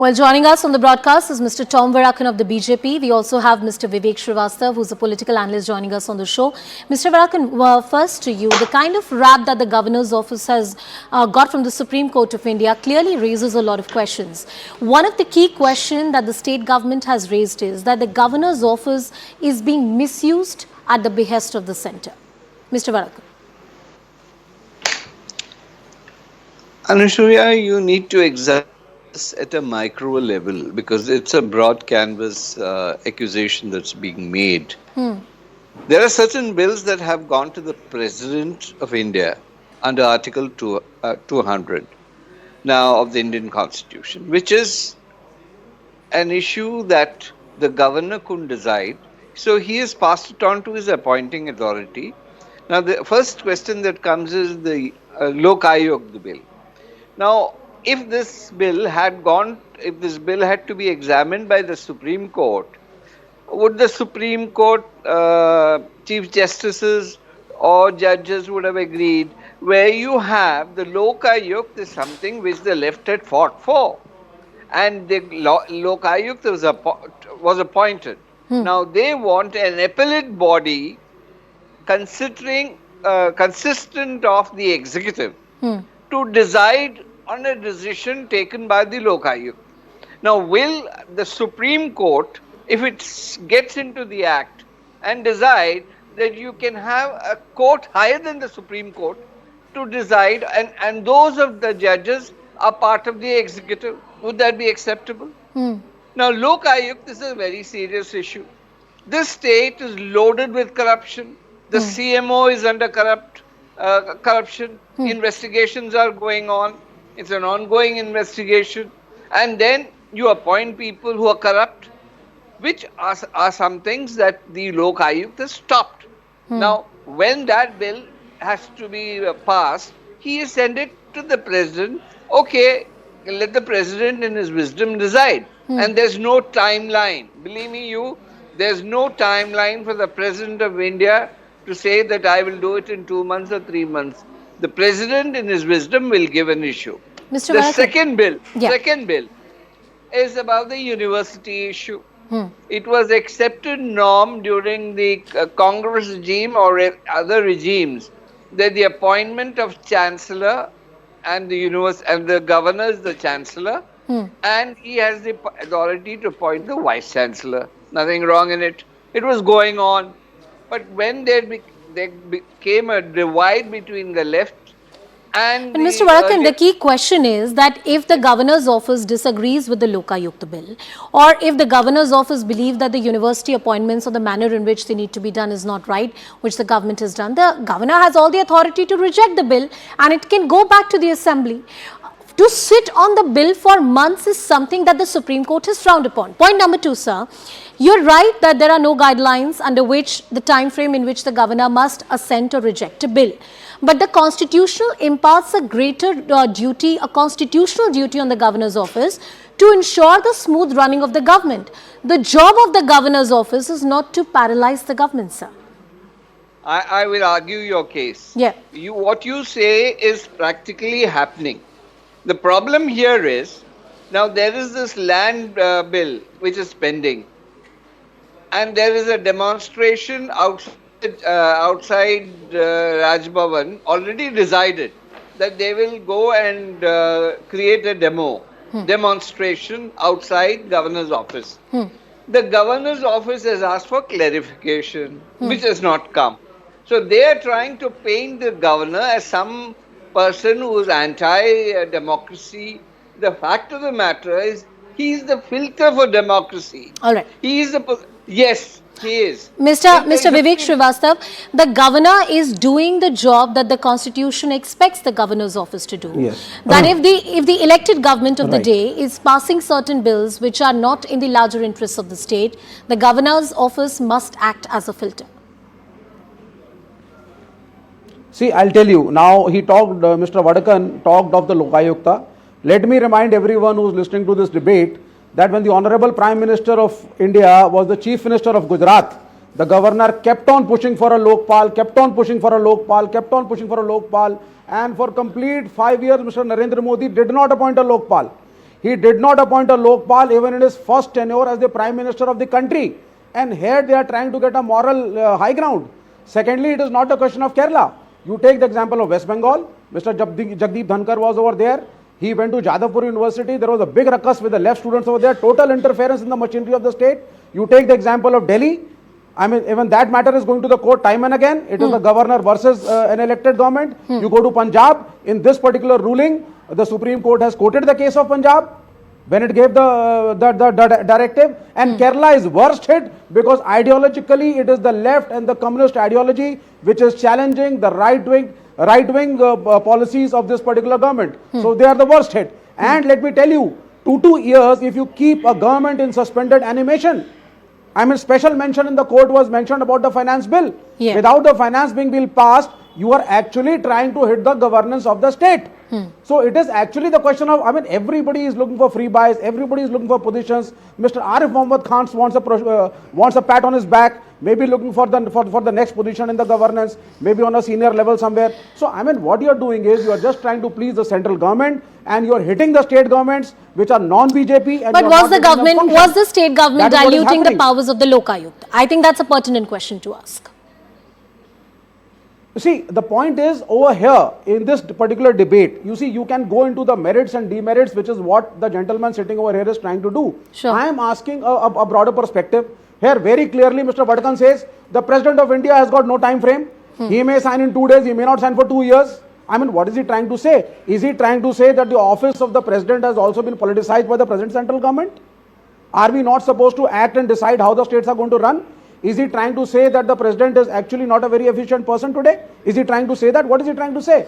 Well, joining us on the broadcast is Mr. Tom Vadakkan of the BJP. We also have Mr. Vivek Srivastav, who's a political analyst, joining us on the show. Mr. Vadakkan, first to you, the kind of rap that the governor's office has got from the Supreme Court of India clearly raises a lot of questions. One of the key questions that the state government has raised is that the governor's office is being misused at the behest of the centre. Mr. Vadakkan. Anushya, you need to examine this at a micro level because it's a broad canvas accusation that's being made. There are certain bills that have gone to the President of India under Article 200 now of the Indian Constitution, which is an issue that the governor couldn't decide. So he has passed it on to his appointing authority. Now, the first question that comes is the Lok Ayog bill. Now, if this bill had to be examined by the Supreme Court, would the Supreme Court Chief Justices or judges would have agreed where you have the Lok Ayukt is something which the left had fought for, and the Lok Ayukt was appointed. Now they want an appellate body consistent of the executive to decide on a decision taken by the Lok Ayukt. Now, will the Supreme Court, if it gets into the act and decide that you can have a court higher than the Supreme Court to decide, and those of the judges are part of the executive, would that be acceptable? Now, Lok Ayukt is a very serious issue. This state is loaded with corruption. The CMO is under corruption. Investigations are going on. It's an ongoing investigation. And then you appoint people who are corrupt, which are some things that the Lok Ayukt has stopped. Now, when that bill has to be passed, he send it to the president. Okay, let the president in his wisdom decide. And there's no timeline. Believe me, there's no timeline for the president of India to say that I will do it in 2 months or 3 months. The president in his wisdom will give an issue. Mr. The second bill is about the university issue. It was accepted norm during the Congress regime or other regimes that the appointment of chancellor and the governor is the chancellor, and he has the authority to appoint the vice chancellor. Nothing wrong in it. It was going on. But when there became a divide between the left and Mr. Vadakkan, the key question is that if the governor's office disagrees with the Lok Ayukt bill, or if the governor's office believes that the university appointments or the manner in which they need to be done is not right, which the government has done, the governor has all the authority to reject the bill and it can go back to the assembly. To sit on the bill for months is something that the Supreme Court has frowned upon. Point number 2, sir. You're right that there are no guidelines under which the time frame in which the governor must assent or reject a bill. But the Constitution imparts a greater duty, a constitutional duty on the governor's office to ensure the smooth running of the government. The job of the governor's office is not to paralyze the government, sir. I will argue your case. Yeah. What you say is practically happening. The problem here is, now there is this land bill which is pending, and there is a demonstration outside Raj Bhavan already decided that they will go and create a demonstration outside governor's office. The governor's office has asked for clarification, which has not come. So they are trying to paint the governor as some person who is anti-democracy. The fact of the matter is, he is the filter for democracy. All right. Yes, he is. Mr. Vivek Srivastav, the governor is doing the job that the Constitution expects the governor's office to do. Yes. That if the elected government of the day is passing certain bills which are not in the larger interests of the state, the governor's office must act as a filter. See, I'll tell you, now he talked, Mr. Vadakkan talked of the Lok Ayukta. Let me remind everyone who is listening to this debate that when the Honorable Prime Minister of India was the Chief Minister of Gujarat, the governor kept on pushing for a Lokpal, kept on pushing for a Lokpal, kept on pushing for a Lokpal, and for complete 5 years, Mr. Narendra Modi did not appoint a Lokpal. He did not appoint a Lokpal even in his first tenure as the Prime Minister of the country. And here they are trying to get a moral high ground. Secondly, it is not a question of Kerala. You take the example of West Bengal. Mr. Jagdeep Dhankar was over there. He went to Jadavpur University. There was a big ruckus with the left students over there. Total interference in the machinery of the state. You take the example of Delhi. I mean, even that matter is going to the court time and again. It is the governor versus an elected government. You go to Punjab. In this particular ruling, the Supreme Court has quoted the case of Punjab when it gave the directive. And Kerala is worst hit because ideologically it is the left and the communist ideology which is challenging the right-wing policies of this particular government. So they are the worst hit. And let me tell you, 2 years if you keep a government in suspended animation. I mean, special mention in the court was mentioned about the finance bill. Yeah. Without the finance bill passed, you are actually trying to hit the governance of the state. So it is actually the question of, I mean, everybody is looking for free buys, everybody is looking for positions. Mr. Arif Mohammed Khan wants a pat on his back, maybe looking for the next position in the governance, maybe on a senior level somewhere. So I mean, what you are doing is you are just trying to please the central government and you are hitting the state governments which are non-BJP. But was the state government diluting the powers of the Lokayukta? I think that's a pertinent question to ask. See, the point is over here in this particular debate, you see, you can go into the merits and demerits, which is what the gentleman sitting over here is trying to do. Sure. I am asking a broader perspective. Here, very clearly, Mr. Vadakkan says the President of India has got no time frame. He may sign in 2 days, he may not sign for 2 years. I mean, what is he trying to say? Is he trying to say that the office of the President has also been politicized by the present central government? Are we not supposed to act and decide how the states are going to run? Is he trying to say that the President is actually not a very efficient person today? Is he trying to say that? What is he trying to say?